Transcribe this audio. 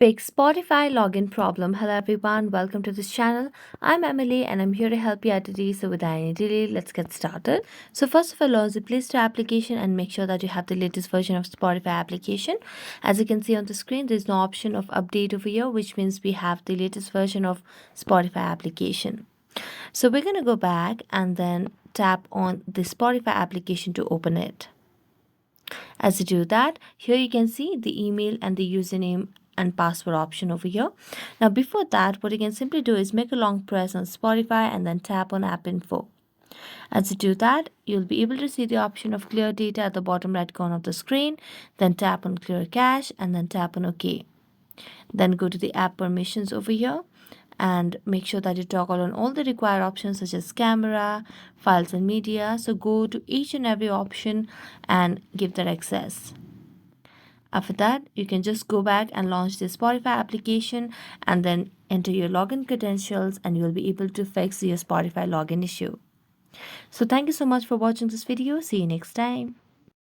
Big Spotify login problem. Hello everyone, welcome to this channel. I'm Emily and I'm here to help you out today. So without any delay, let's get started. So first of all, launch the Play Store application and make sure that you have the latest version of Spotify application. As you can see on the screen, there's no option of update over here, which means we have the latest version of Spotify application. So we're going to go back and then tap on the Spotify application to open it. As you do that, here you can see the email and the username and password option over here. Now before that, what you can simply do is make a long press on Spotify and then tap on app info. As you do that, you'll be able to see the option of clear data at the bottom right corner of the screen. Then tap on clear cache and then tap on OK. Then go to the app permissions over here and make sure that you toggle on all the required options such as camera, files and media. So go to each and every option and give that access. After that, you can just go back and launch the Spotify application and then enter your login credentials and you'll be able to fix your Spotify login issue. So thank you so much for watching this video. See you next time.